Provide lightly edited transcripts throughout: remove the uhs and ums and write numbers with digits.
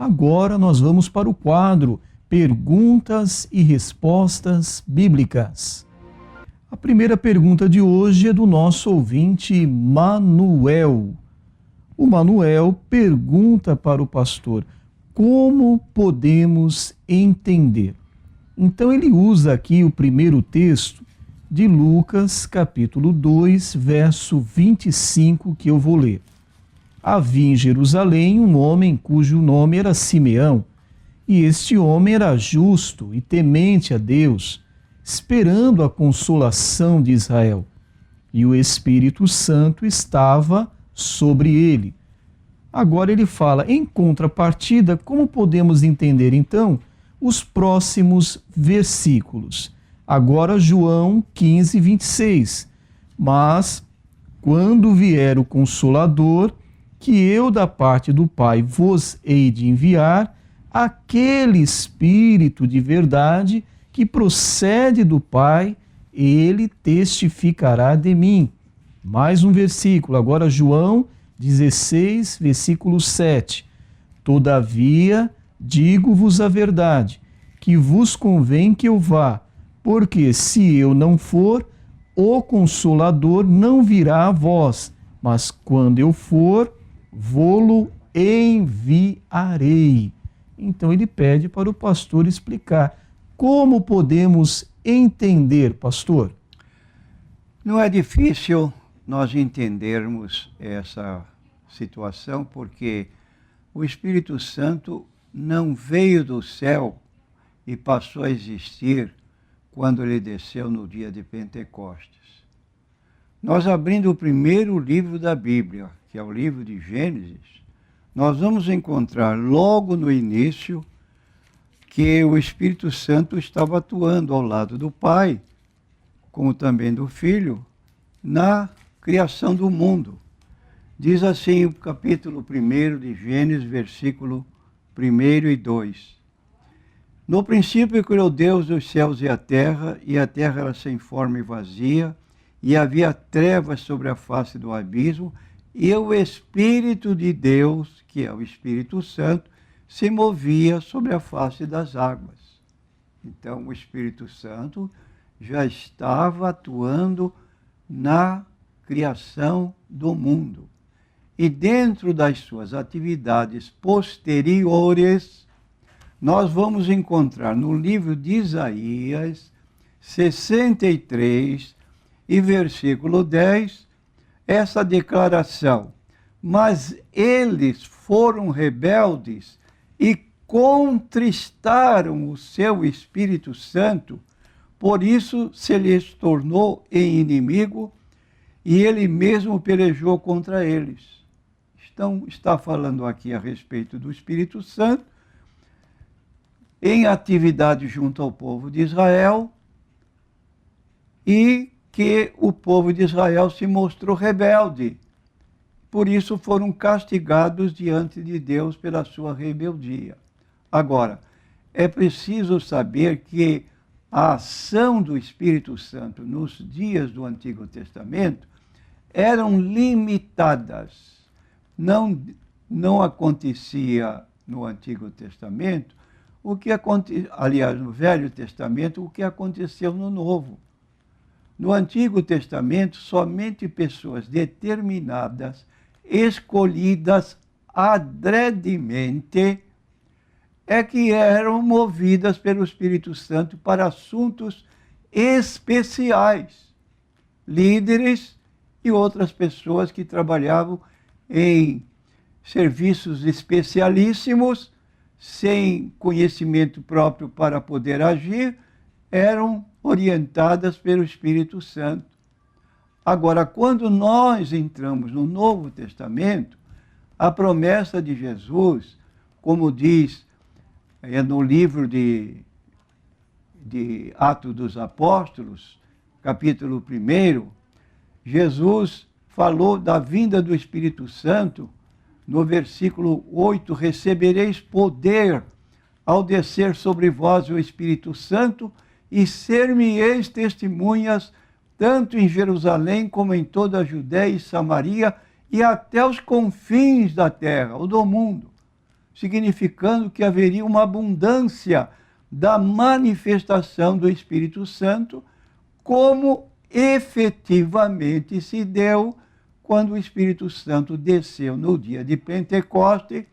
Agora nós vamos para o quadro Perguntas e Respostas Bíblicas. A primeira pergunta de hoje é do nosso ouvinte Manuel. O Manuel pergunta para o pastor: como podemos entender? Então ele usa aqui o primeiro texto de Lucas, capítulo 2, verso 25, que eu vou ler. Havia em Jerusalém um homem cujo nome era Simeão, e este homem era justo e temente a Deus, esperando a consolação de Israel. E o Espírito Santo estava sobre ele. Agora ele fala, em contrapartida, como podemos entender então os próximos versículos? Agora João 15, 26. Mas, quando vier o Consolador, que eu da parte do Pai vos hei de enviar, aquele Espírito de verdade que procede do Pai, ele testificará de mim. Mais um versículo, agora João 16, versículo 7. Todavia, digo-vos a verdade, que vos convém que eu vá, porque se eu não for, o Consolador não virá a vós, mas quando eu for, vô-lo enviarei. Então ele pede para o pastor explicar como podemos entender, pastor. Não é difícil nós entendermos essa situação, porque o Espírito Santo não veio do céu e passou a existir quando ele desceu no dia de Pentecostes. Nós abrindo o primeiro livro da Bíblia, que é o livro de Gênesis, nós vamos encontrar logo no início que o Espírito Santo estava atuando ao lado do Pai, como também do Filho, na criação do mundo. Diz assim o capítulo 1 de Gênesis, versículo 1 e 2. No princípio criou Deus os céus e a terra era sem forma e vazia, e havia trevas sobre a face do abismo, e o Espírito de Deus, que é o Espírito Santo, se movia sobre a face das águas. Então, o Espírito Santo já estava atuando na criação do mundo. E dentro das suas atividades posteriores, nós vamos encontrar no livro de Isaías 63 e versículo 10, essa declaração: mas eles foram rebeldes e contristaram o seu Espírito Santo, por isso se lhes tornou em inimigo e ele mesmo pelejou contra eles. Então, está falando aqui a respeito do Espírito Santo, em atividade junto ao povo de Israel, e que o povo de Israel se mostrou rebelde. Por isso foram castigados diante de Deus pela sua rebeldia. Agora, é preciso saber que a ação do Espírito Santo nos dias do Antigo Testamento eram limitadas. Não acontecia no Antigo Testamento aliás, no Velho Testamento, o que aconteceu no Novo. No Antigo Testamento, somente pessoas determinadas, escolhidas adredemente, é que eram movidas pelo Espírito Santo para assuntos especiais. Líderes e outras pessoas que trabalhavam em serviços especialíssimos, sem conhecimento próprio para poder agir, eram orientadas pelo Espírito Santo. Agora, quando nós entramos no Novo Testamento, a promessa de Jesus, como diz no livro de Atos dos Apóstolos, capítulo 1, Jesus falou da vinda do Espírito Santo. No versículo 8, recebereis poder ao descer sobre vós o Espírito Santo e ser-me-eis testemunhas tanto em Jerusalém como em toda a Judéia e Samaria e até os confins da terra, ou do mundo. significando que haveria uma abundância da manifestação do Espírito Santo, como efetivamente se deu quando o Espírito Santo desceu no dia de Pentecoste.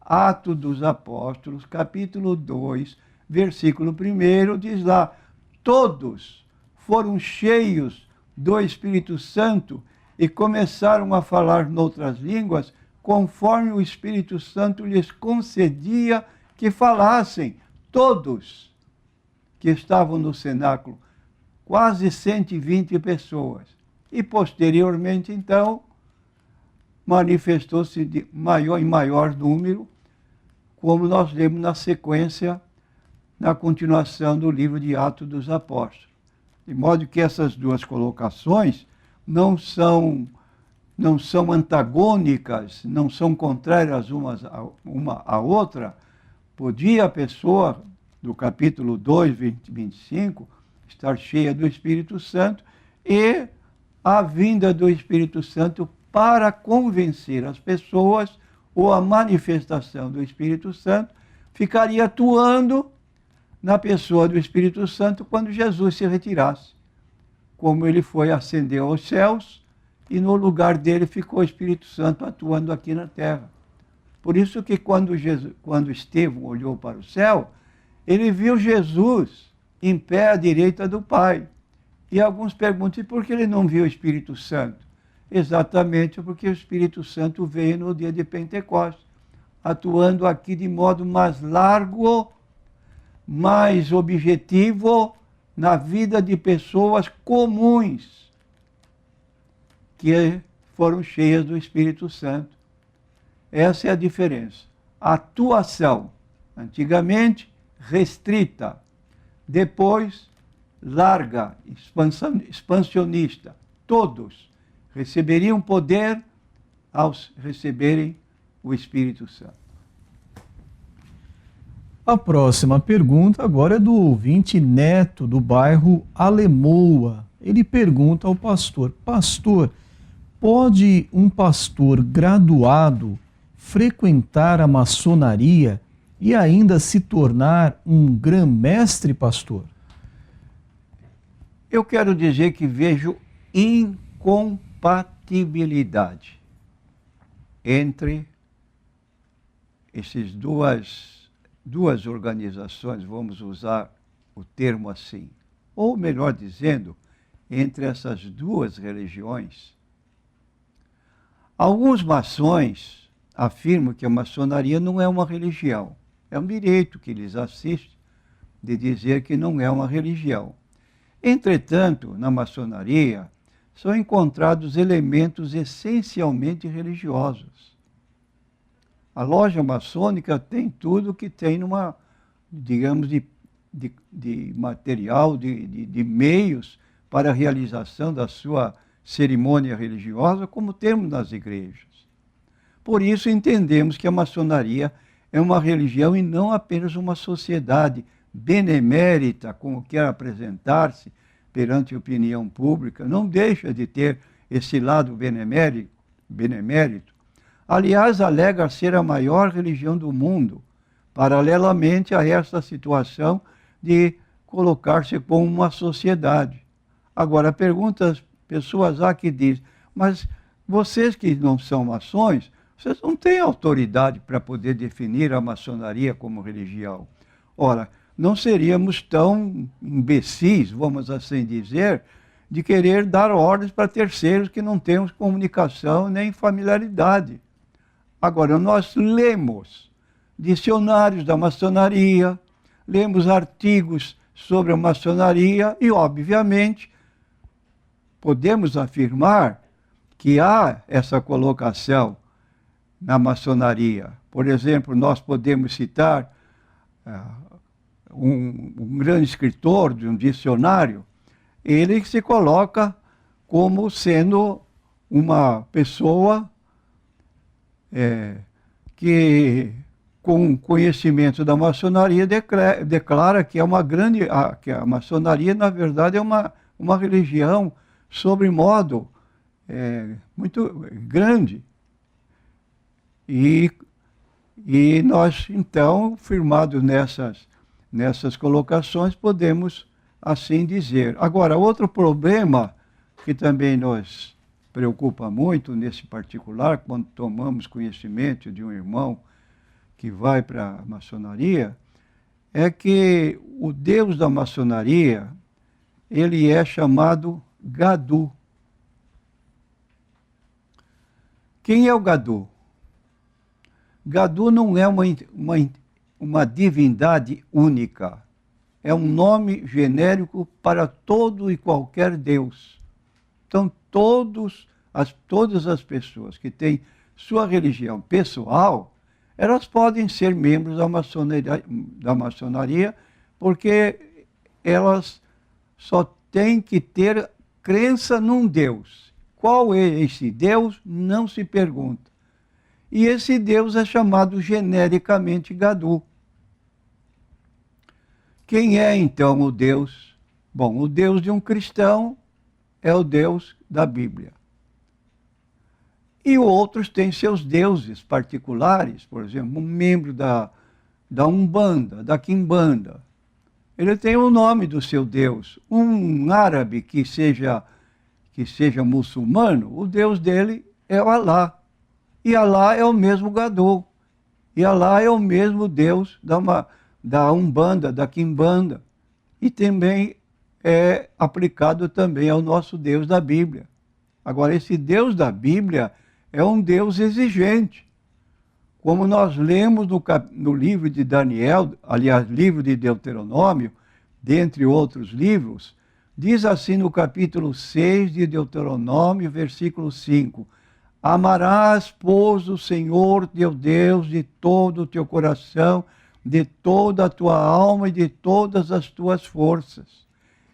Atos dos Apóstolos, capítulo 2, versículo 1, diz lá: todos foram cheios do Espírito Santo e começaram a falar noutras línguas, conforme o Espírito Santo lhes concedia que falassem. Todos que estavam no cenáculo, quase 120 pessoas. E posteriormente, então, manifestou-se em maior número, como nós lemos na sequência, na continuação do livro de Atos dos Apóstolos. De modo que essas duas colocações não são antagônicas, não são contrárias uma à outra. Podia a pessoa, do capítulo 2, 25, estar cheia do Espírito Santo, e a vinda do Espírito Santo para convencer as pessoas, ou a manifestação do Espírito Santo, ficaria atuando na pessoa do Espírito Santo quando Jesus se retirasse. Como ele foi ascender aos céus, e no lugar dele ficou o Espírito Santo atuando aqui na terra. Por isso que quando Estevão olhou para o céu, ele viu Jesus em pé à direita do Pai. E alguns perguntam, e por que ele não viu o Espírito Santo? Exatamente porque o Espírito Santo veio no dia de Pentecostes, atuando aqui de modo mais largo, mais objetivo, na vida de pessoas comuns, que foram cheias do Espírito Santo. Essa é a diferença. Atuação, antigamente, restrita, depois, larga, expansionista. Todos receberiam poder ao receberem o Espírito Santo. A próxima pergunta agora é do ouvinte Neto, do bairro Alemoa. Ele pergunta ao pastor: pastor, pode um pastor graduado frequentar a maçonaria e ainda se tornar um grã-mestre, pastor? Eu quero dizer que vejo incompatibilidade entre essas duas organizações, vamos usar o termo assim, ou melhor dizendo, entre essas duas religiões. Alguns maçons afirmam que a maçonaria não é uma religião. É um direito que lhes assiste de dizer que não é uma religião. Entretanto, na maçonaria, são encontrados elementos essencialmente religiosos. A loja maçônica tem tudo que tem numa, digamos, de material, de meios para a realização da sua cerimônia religiosa, como temos nas igrejas. Por isso entendemos que a maçonaria é uma religião e não apenas uma sociedade benemérita, como quer apresentar-se perante a opinião pública. Não deixa de ter esse lado benemérito. Aliás, alega ser a maior religião do mundo, paralelamente a essa situação de colocar-se como uma sociedade. Agora, pergunta às pessoas que dizem, mas vocês que não são maçons, vocês não têm autoridade para poder definir a maçonaria como religião. Ora, não seríamos tão imbecis, vamos assim dizer, de querer dar ordens para terceiros que não temos comunicação nem familiaridade. Agora, nós lemos dicionários da maçonaria, lemos artigos sobre a maçonaria e, obviamente, podemos afirmar que há essa colocação na maçonaria. Por exemplo, nós podemos citar um grande escritor de um dicionário, ele se coloca como sendo uma pessoa que, com conhecimento da maçonaria, declara que é que a maçonaria, na verdade, é uma religião sobremodo muito grande. E E nós, então, firmados nessas colocações, podemos assim dizer. Agora, outro problema que também nos preocupa muito nesse particular, quando tomamos conhecimento de um irmão que vai para a maçonaria, é que o Deus da maçonaria, ele é chamado Gadu. Quem é o Gadu? Gadu não é uma divindade única. É um nome genérico para todo e qualquer Deus. Então, todas as pessoas que têm sua religião pessoal, elas podem ser membros da maçonaria, porque elas só têm que ter crença num Deus. Qual é esse Deus? Não se pergunta. E esse Deus é chamado genericamente Gadu. Quem é então o Deus? Bom, o Deus de um cristão é o Deus da Bíblia. E outros têm seus deuses particulares, por exemplo, um membro da Umbanda, da Quimbanda. Ele tem o nome do seu Deus. Um árabe que seja muçulmano, o Deus dele é o Alá. E Alá é o mesmo Gadu. E Alá é o mesmo Deus da Umbanda, da Quimbanda. E também é aplicado também ao nosso Deus da Bíblia. Agora, esse Deus da Bíblia é um Deus exigente. Como nós lemos no livro de Daniel, aliás, livro de Deuteronômio, dentre outros livros, diz assim no capítulo 6 de Deuteronômio, versículo 5: Amarás, pois, o Senhor teu Deus de todo o teu coração, de toda a tua alma e de todas as tuas forças.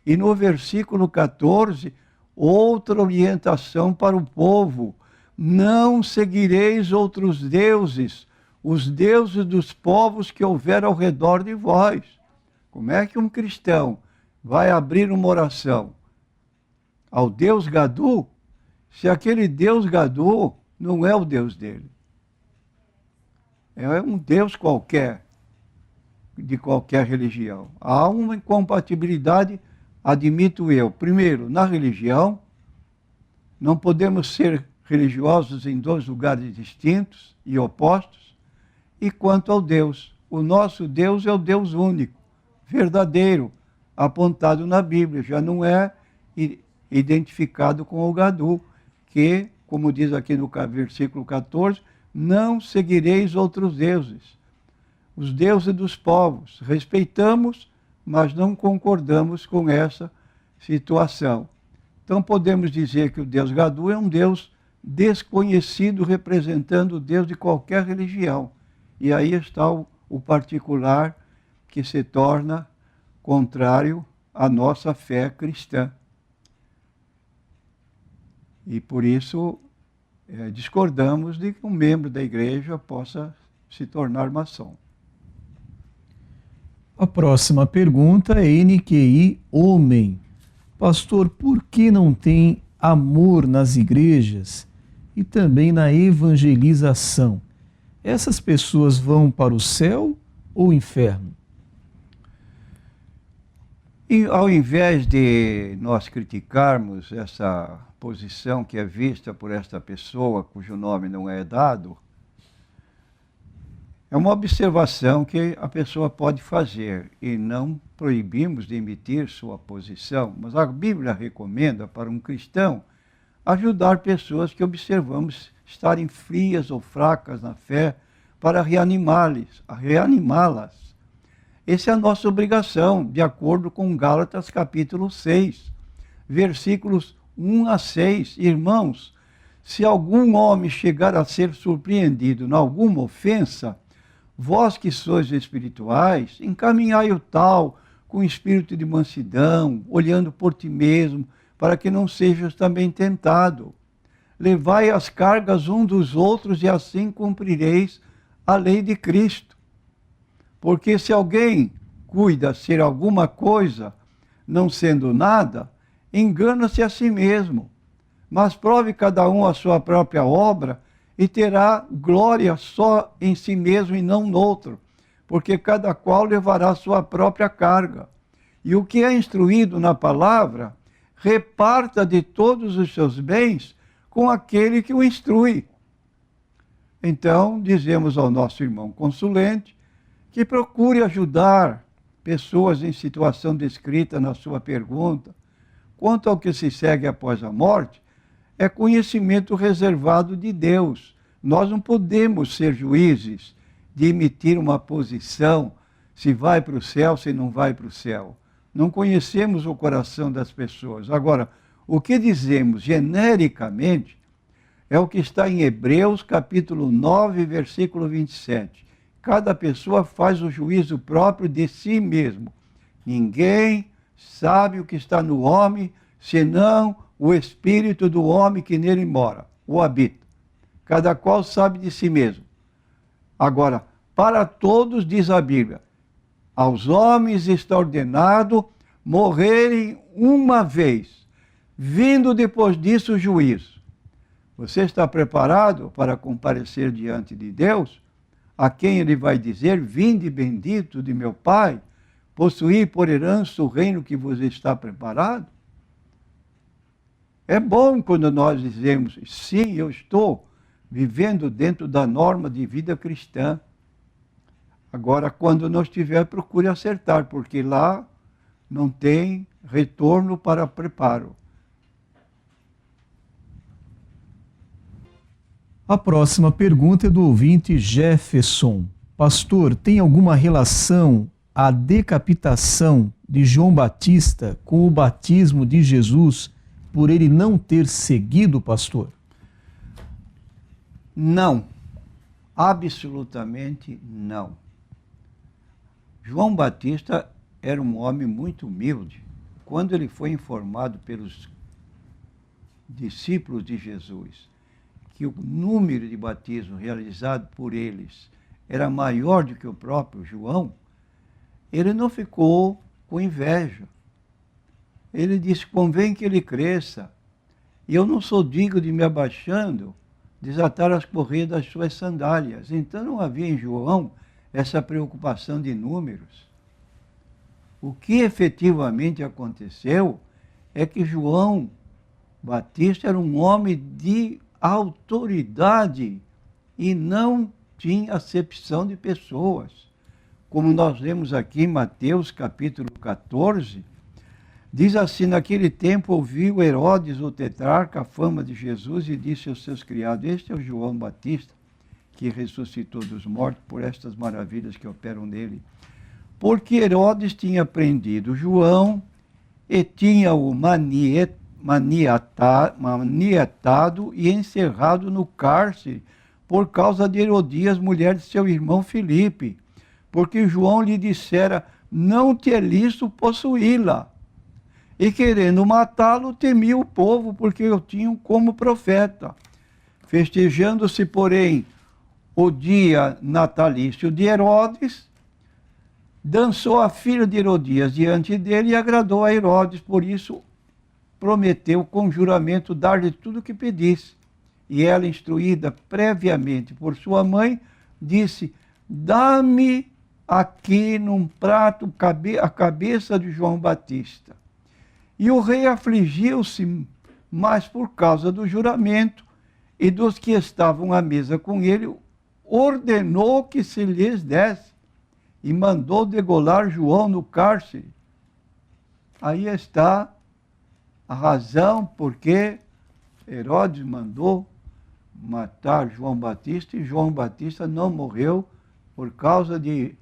E no versículo 14, outra orientação para o povo: não seguireis outros deuses, os deuses dos povos que houver ao redor de vós. Como é que um cristão vai abrir uma oração ao Deus Gadu, se aquele Deus Gadu não é o Deus dele? É um Deus qualquer, de qualquer religião. Há uma incompatibilidade, admito eu. Primeiro, na religião, não podemos ser religiosos em dois lugares distintos e opostos. E quanto ao Deus, o nosso Deus é o Deus único, verdadeiro, apontado na Bíblia, já não é identificado com o Gadu, que, como diz aqui no versículo 14, não seguireis outros deuses, os deuses dos povos. Respeitamos, mas não concordamos com essa situação. Então podemos dizer que o Deus Gadu é um Deus desconhecido, representando o Deus de qualquer religião. E aí está o particular que se torna contrário à nossa fé cristã. E por isso discordamos de que um membro da igreja possa se tornar maçom. A próxima pergunta é NQI Homem. Pastor, por que não tem amor nas igrejas e também na evangelização? Essas pessoas vão para o céu ou o inferno? E ao invés de nós criticarmos essa posição que é vista por esta pessoa cujo nome não é dado, é uma observação que a pessoa pode fazer e não proibimos de emitir sua posição, mas a Bíblia recomenda para um cristão ajudar pessoas que observamos estarem frias ou fracas na fé para reanimá-las. Essa é a nossa obrigação, de acordo com Gálatas capítulo 6, versículos 1 a 6. Irmãos, se algum homem chegar a ser surpreendido em alguma ofensa, vós que sois espirituais, encaminhai o tal com espírito de mansidão, olhando por ti mesmo, para que não sejas também tentado. Levai as cargas um dos outros e assim cumprireis a lei de Cristo. Porque se alguém cuida ser alguma coisa, não sendo nada, engana-se a si mesmo. Mas prove cada um a sua própria obra, e terá glória só em si mesmo e não no outro, porque cada qual levará a sua própria carga. E o que é instruído na palavra, reparta de todos os seus bens com aquele que o instrui. Então, dizemos ao nosso irmão consulente que procure ajudar pessoas em situação descrita na sua pergunta. Quanto ao que se segue após a morte, é conhecimento reservado de Deus. Nós não podemos ser juízes de emitir uma posição, se vai para o céu, se não vai para o céu. Não conhecemos o coração das pessoas. Agora, o que dizemos genericamente é o que está em Hebreus, capítulo 9, versículo 27. Cada pessoa faz o juízo próprio de si mesmo. Ninguém sabe o que está no homem, senão o espírito do homem que nele mora, o habita. Cada qual sabe de si mesmo. Agora, para todos, diz a Bíblia, aos homens está ordenado morrerem uma vez, vindo depois disso o juízo. Você está preparado para comparecer diante de Deus, a quem ele vai dizer, vinde bendito de meu Pai, possuir por herança o reino que vos está preparado? É bom quando nós dizemos, sim, eu estou vivendo dentro da norma de vida cristã. Agora, quando não estiver, procure acertar, porque lá não tem retorno para preparo. A próxima pergunta é do ouvinte Jefferson. Pastor, tem alguma relação a decapitação de João Batista com o batismo de Jesus por ele não ter seguido, pastor? Não. Absolutamente não. João Batista era um homem muito humilde. Quando ele foi informado pelos discípulos de Jesus que o número de batismos realizado por eles era maior do que o próprio João, ele não ficou com inveja. Ele disse, convém que ele cresça, e eu não sou digno de me abaixando, desatar as correias das suas sandálias. Então não havia em João essa preocupação de números. O que efetivamente aconteceu é que João Batista era um homem de autoridade e não tinha acepção de pessoas. Como nós lemos aqui em Mateus capítulo 14, diz assim, naquele tempo ouviu Herodes o tetrarca a fama de Jesus e disse aos seus criados, este é o João Batista, que ressuscitou dos mortos por estas maravilhas que operam nele. Porque Herodes tinha prendido João e tinha-o maniatado e encerrado no cárcere por causa de Herodias, mulher de seu irmão Filipe, porque João lhe dissera, não te é lícito possuí-la. E querendo matá-lo, temia o povo, porque o tinham como profeta. Festejando-se, porém, o dia natalício de Herodes, dançou a filha de Herodias diante dele e agradou a Herodes, por isso prometeu com juramento dar-lhe tudo o que pedisse. E ela, instruída previamente por sua mãe, disse, dá-me aqui num prato a cabeça de João Batista. E o rei afligiu-se, mas por causa do juramento e dos que estavam à mesa com ele, ordenou que se lhes desse e mandou degolar João no cárcere. Aí está a razão por que Herodes mandou matar João Batista e João Batista não morreu por causa de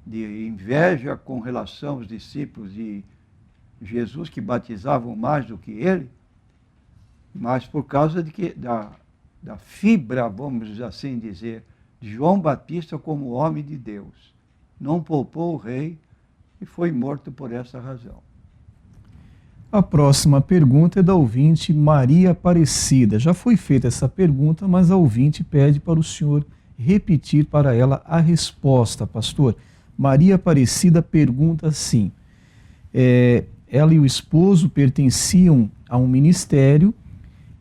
inveja com relação aos discípulos de Jesus que batizavam mais do que ele, mas por causa da fibra, vamos assim dizer, de João Batista como homem de Deus. Não poupou o rei e foi morto por essa razão. A próxima pergunta é da ouvinte Maria Aparecida. Já foi feita essa pergunta, mas a ouvinte pede para o senhor repetir para ela a resposta, pastor. Maria Aparecida pergunta assim, ela e o esposo pertenciam a um ministério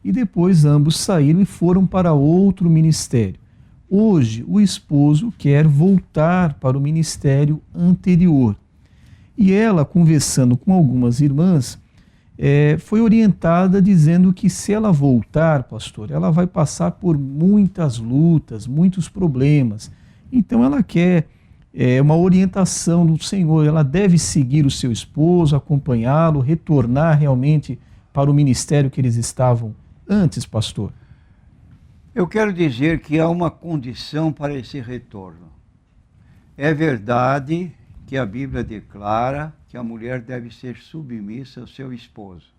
e depois ambos saíram e foram para outro ministério. Hoje, o esposo quer voltar para o ministério anterior. E ela, conversando com algumas irmãs, foi orientada dizendo que se ela voltar, pastor, ela vai passar por muitas lutas, muitos problemas. Então ela quer uma orientação do Senhor, ela deve seguir o seu esposo, acompanhá-lo, retornar realmente para o ministério que eles estavam antes, pastor. Eu quero dizer que há uma condição para esse retorno. É verdade que a Bíblia declara que a mulher deve ser submissa ao seu esposo.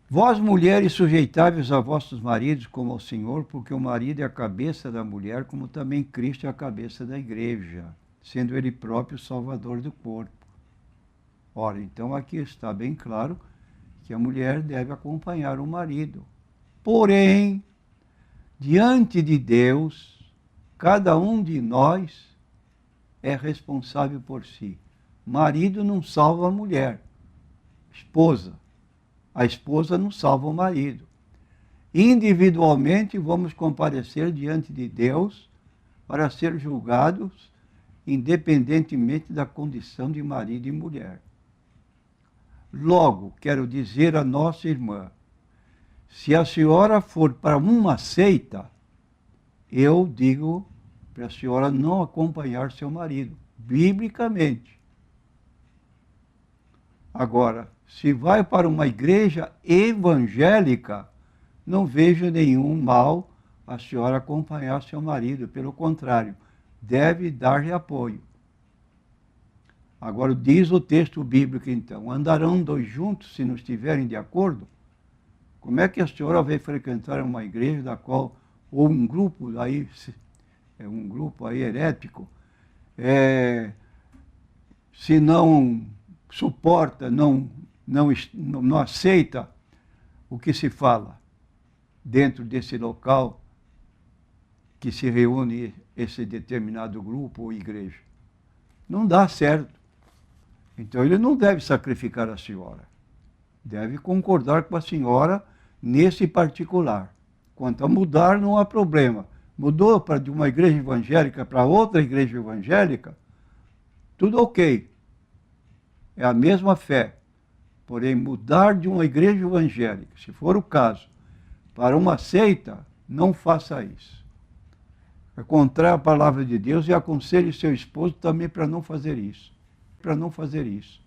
Vós, mulheres, sujeitáveis a vossos maridos como ao Senhor, porque o marido é a cabeça da mulher, como também Cristo é a cabeça da igreja, sendo ele próprio o salvador do corpo. Ora, então aqui está bem claro que a mulher deve acompanhar o marido. Porém, diante de Deus, cada um de nós é responsável por si. Marido não salva a mulher, esposa. A esposa não salva o marido. Individualmente vamos comparecer diante de Deus para ser julgados independentemente da condição de marido e mulher. Logo, quero dizer à nossa irmã, se a senhora for para uma seita, eu digo para a senhora não acompanhar seu marido, biblicamente. Agora, se vai para uma igreja evangélica, não vejo nenhum mal a senhora acompanhar seu marido, pelo contrário, deve dar-lhe apoio. Agora, diz o texto bíblico, então, andarão dois juntos se não estiverem de acordo? Como é que a senhora vai frequentar uma igreja da qual, ou um grupo aí herético, se não suporta, não aceita o que se fala dentro desse local que se reúne esse determinado grupo ou igreja? Não dá certo. Então ele não deve sacrificar a senhora. Deve concordar com a senhora nesse particular. Quanto a mudar, não há problema. Mudou de uma igreja evangélica para outra igreja evangélica, tudo ok. É a mesma fé. Porém, mudar de uma igreja evangélica, se for o caso, para uma seita, não faça isso. É contrário à palavra de Deus e aconselhe seu esposo também para não fazer isso. Para não fazer isso.